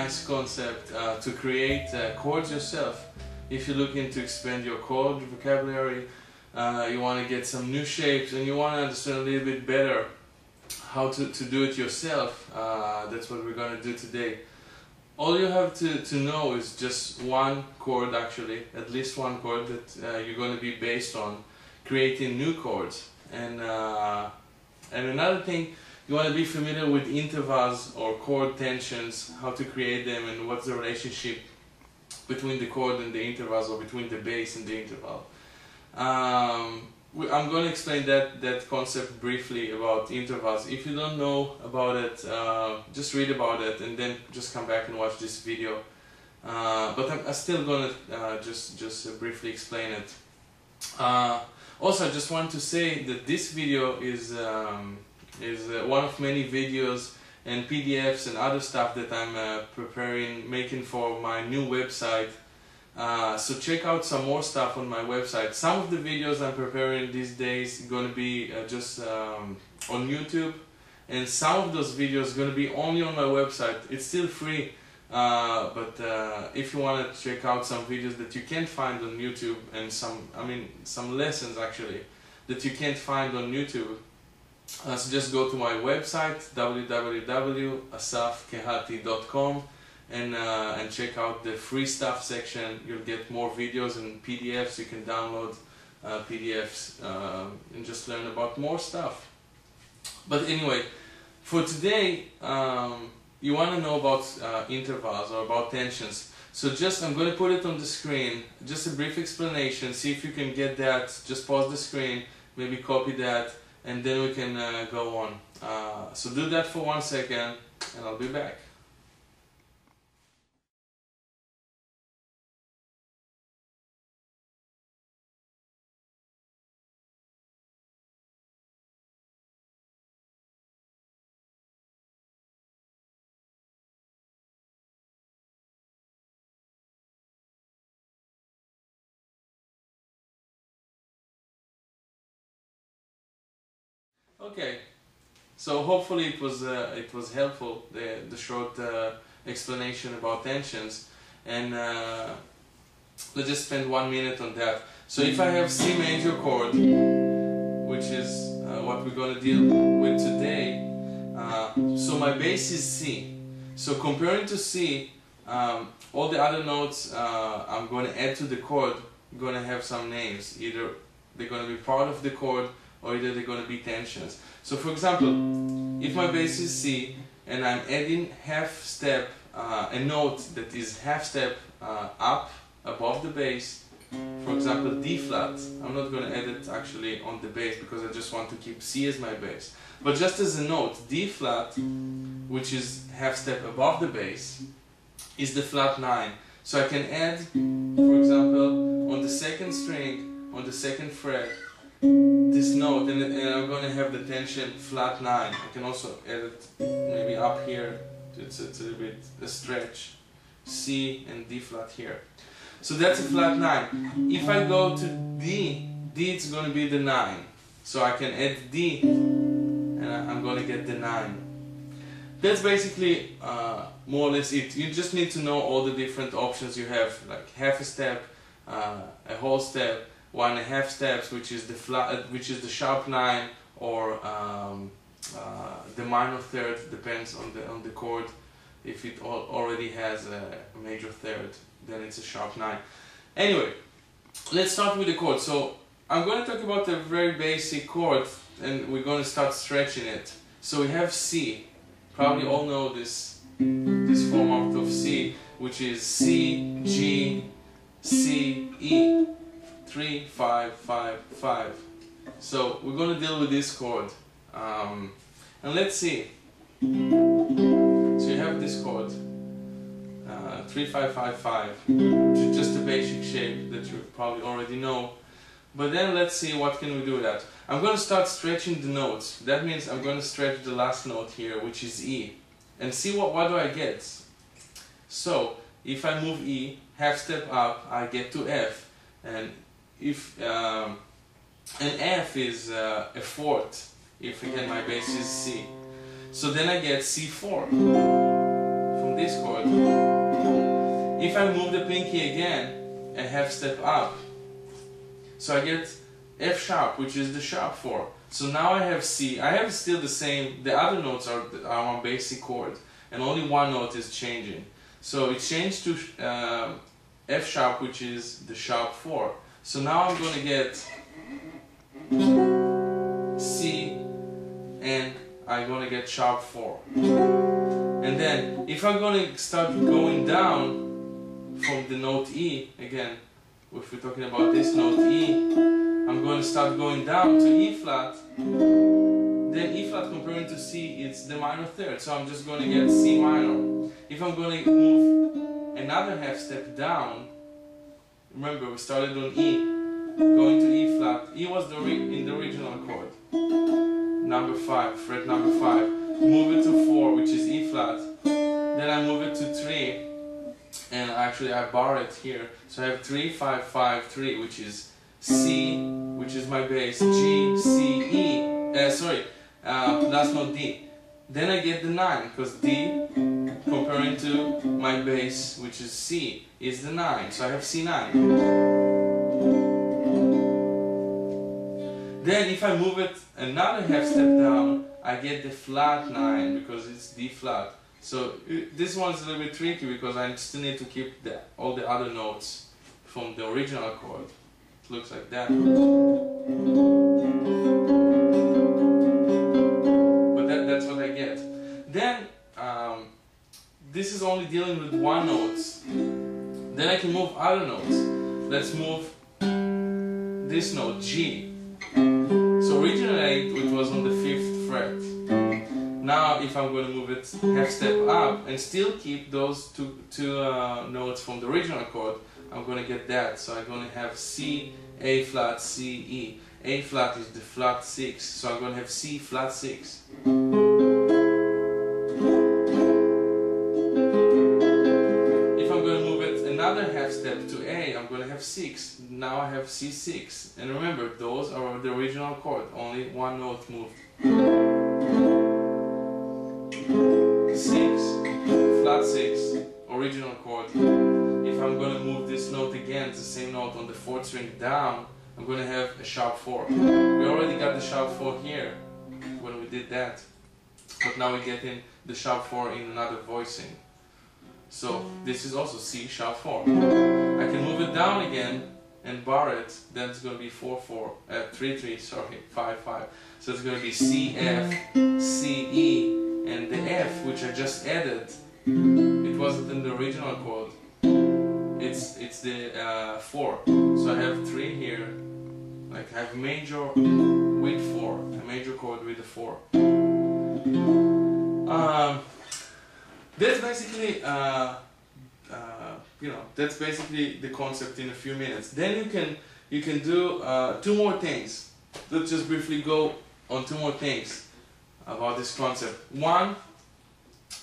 nice concept to create chords yourself. If you're looking to expand your chord vocabulary, you want to get some new shapes and you want to understand a little bit better how to do it yourself, that's what we're going to do today. All you have to know is just one chord, actually, at least one chord that you're going to be based on creating new chords. And another thing, you want to be familiar with intervals or chord tensions, how to create them and what's the relationship between the chord and the intervals, or between the bass and the interval. I'm going to explain that concept briefly about intervals. If you don't know about it, just read about it and then just come back and watch this video. But I'm still going to just briefly explain it. Also, I just want to say that this video is one of many videos and PDFs and other stuff that I'm making for my new website. So check out some more stuff on my website. Some of the videos I'm preparing these days are going to be just on YouTube, and some of those videos are going to be only on my website. It's still free, but if you want to check out some videos that you can't find on YouTube, and some lessons actually that you can't find on YouTube, so just go to my website www.asafkehati.com and check out the free stuff section. You'll get more videos and PDFs. You can download PDFs and just learn about more stuff. But anyway, for today, you want to know about intervals or about tensions. So I'm going to put it on the screen, just a brief explanation. See if you can get that. Just pause the screen, maybe copy that, and then we can go on. So do that for 1 second and I'll be back. Okay, so hopefully it was helpful, the short explanation about tensions, and let's just spend 1 minute on that. So if I have C major chord, which is what we're going to deal with today, so my bass is C. So comparing to C, all the other notes I'm going to add to the chord are going to have some names. Either they're going to be part of the chord, or either they're going to be tensions. So for example, if my bass is C and I'm adding half step, a note that is half step up above the bass, for example D flat, I'm not going to add it actually on the bass because I just want to keep C as my bass. But just as a note, D flat, which is half step above the bass, is the flat 9. So I can add, for example, on the second string, on the second fret, this note, and I'm going to have the tension flat 9. I can also add it maybe up here. It's a little bit a stretch. C and D flat here. So that's a flat 9. If I go to D, it's going to be the 9. So I can add D and I'm going to get the 9. That's basically more or less it. You just need to know all the different options you have, like half a step, a whole step, 1.5 steps, which is the flat, which is the sharp 9, or the minor third, depends on the chord. If it already has a major third, then it's a sharp 9. Anyway, let's start with the chord. So I'm going to talk about a very basic chord, and we're going to start stretching it. So we have C. Probably all know this form of C, which is C, G, C, E. 3, 5, 5, 5. So we're going to deal with this chord, and let's see. So you have this chord, 3, 5, 5, 5, which is just a basic shape that you probably already know. But then let's see what can we do with that. I'm going to start stretching the notes. That means I'm going to stretch the last note here, which is E, and see what do I get. So if I move E, half step up, I get to F, and if and F is a fourth, if again my bass is C. So then I get C4 from this chord. If I move the pinky again, a half step up, so I get F sharp, which is the sharp 4. So now I have C. I have still the same, the other notes are on basic chord, and only one note is changing. So it changed to F sharp, which is the sharp 4. So now I'm going to get C, and I'm going to get sharp 4. And then if I'm going to start going down from the note E, again, if we're talking about this note E, I'm going to start going down to E flat. Then E flat comparing to C, it's the minor third, so I'm just going to get C minor. If I'm going to move another half step down, remember we started on E, going to E flat. E was in the original chord, number 5, fret number 5. Move it to 4, which is E flat. Then I move it to 3, and actually I bar it here. So I have 3, 5, 5, 3, which is C, which is my bass, G, C, E. Last note D. Then I get the 9, because D, comparing to my bass, which is C, is the 9. So I have C9. Then if I move it another half step down, I get the flat 9, because it's D flat. So this one's a little bit tricky, because I still need to keep all the other notes from the original chord. It looks like that. But that's what I get. Then, this is only dealing with one note. Then I can move other notes. Let's move this note, G. So originally it was on the 5th fret. Now if I'm going to move it half step up and still keep those two notes from the original chord, I'm going to get that. So I'm going to have C, A flat, C, E. A flat is the flat 6, so I'm going to have C flat 6. If I'm going to move it another half step to A, I'm going to have 6. Now I have C6. And remember, those are the original chord, only one note moved. 6, flat 6, original chord. If I'm going to move this note again, it's the same note on the 4th string down, I'm going to have a sharp 4. We already got the sharp 4 here when we did that, but now we're getting the sharp 4 in another voicing. So this is also C sharp 4. I can move it down again and bar it, then it's going to be 4, 4, 3, 3, sorry, 5, 5. So it's going to be C, F, C, E, and the F, which I just added, it wasn't in the original chord. It's the 4. So I have 3 here, like I have major with 4, a major chord with a 4. That's basically, that's basically the concept in a few minutes. Then you can do 2 more things. Let's just briefly go on 2 more things about this concept. One,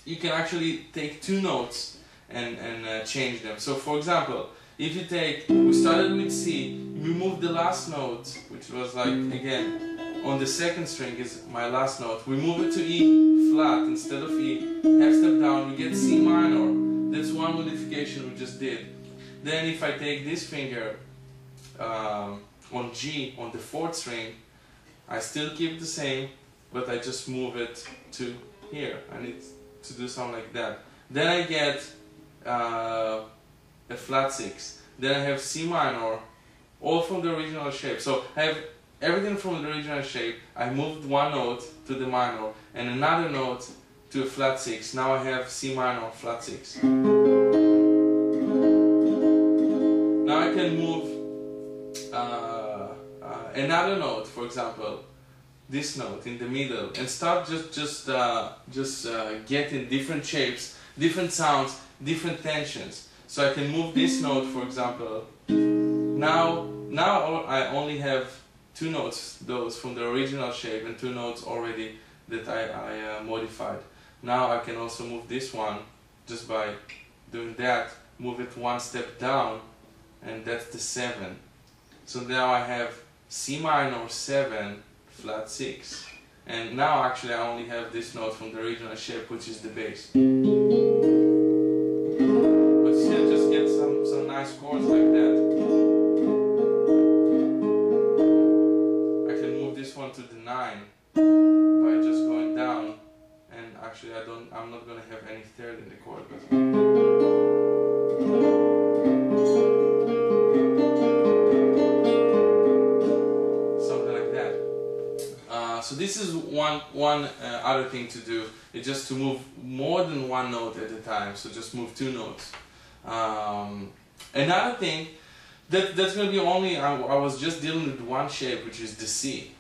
you can actually take 2 notes and change them. So for example, if you take, we started with C, we moved the last note, which was like, again, on the 2nd string is my last note. We move it to E flat instead of E, half step down, we get C minor. That's one modification we just did. Then if I take this finger on G, on the 4th string, I still keep the same, but I just move it to here. I need to do something like that. Then I get a flat 6. Then I have C minor, all from the original shape. So I have everything from the original shape. I moved one note to the minor and another note to a flat 6. Now I have C minor, flat 6. Now I can move another note, for example, this note in the middle, and start just getting different shapes, different sounds, different tensions. So I can move this note, for example. Now I only have 2 notes, those from the original shape, and 2 notes already that I modified. Now I can also move this one just by doing that, move it 1 step down, and that's the 7. So now I have C minor 7, flat 6. And now actually I only have this note from the original shape, which is the bass. in the chord. But something like that. So this is one other thing to do. It's just to move more than one note at a time. So just move two notes. Another thing that's going to be only, I was just dealing with one shape, which is the C.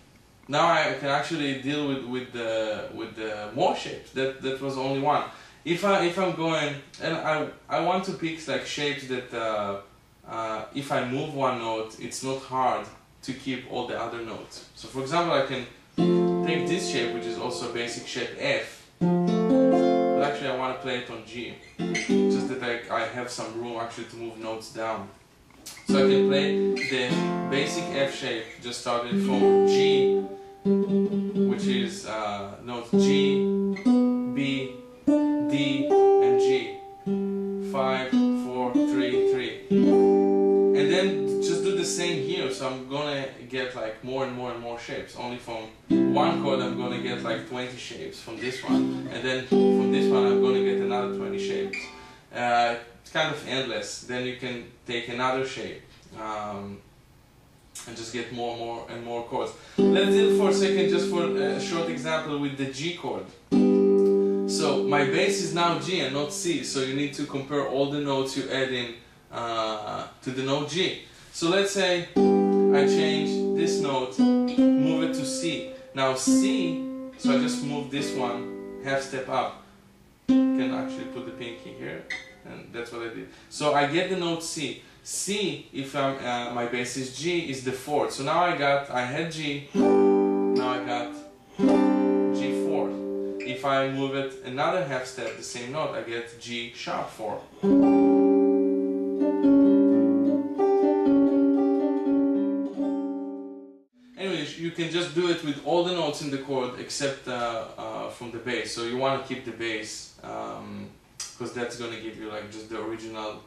Now I can actually deal with the more shapes. That was only one. If I'm going, and I want to pick like shapes that if I move one note, it's not hard to keep all the other notes. So for example, I can take this shape, which is also a basic shape F, but actually I want to play it on G, just that I have some room actually to move notes down. So I can play the basic F shape, just starting from G, which is notes G, B, D, and G. 5, 4, 3, 3. And then just do the same here, so I'm gonna get like more and more and more shapes. Only from one chord I'm gonna get like 20 shapes from this one, and then from this one I'm gonna get another 20 shapes. It's kind of endless. Then you can take another shape and just get more and more chords. Let's deal for a second, just for a short example, with the G chord. So my bass is now G and not C, so you need to compare all the notes you add in to the note G. So let's say I change this note, move it to C. Now C, so I just move this one half step up. You can actually put the pinky here, and that's what I did. So I get the note C. C, if my bass is G, is the fourth. So now I had G, now I got G fourth. If I move it another half step, the same note, I get G sharp 4. Anyways, you can just do it with all the notes in the chord except from the bass. So you want to keep the bass because that's going to give you like just the original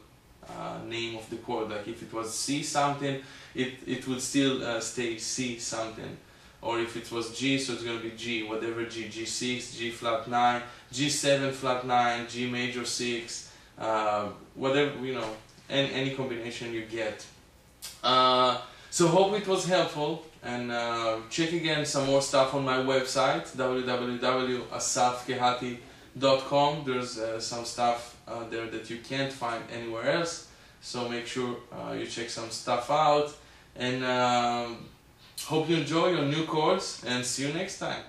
name of the chord. Like if it was C something, it would still stay C something. Or if it was G, so it's going to be G, whatever G, G6, G flat 9, G7 flat 9, G major 6, whatever, you know, any combination you get. So hope it was helpful, and check again some more stuff on my website, www.asafkehati.com. There's some stuff there that you can't find anywhere else, so make sure you check some stuff out, and hope you enjoy your new chords, and see you next time.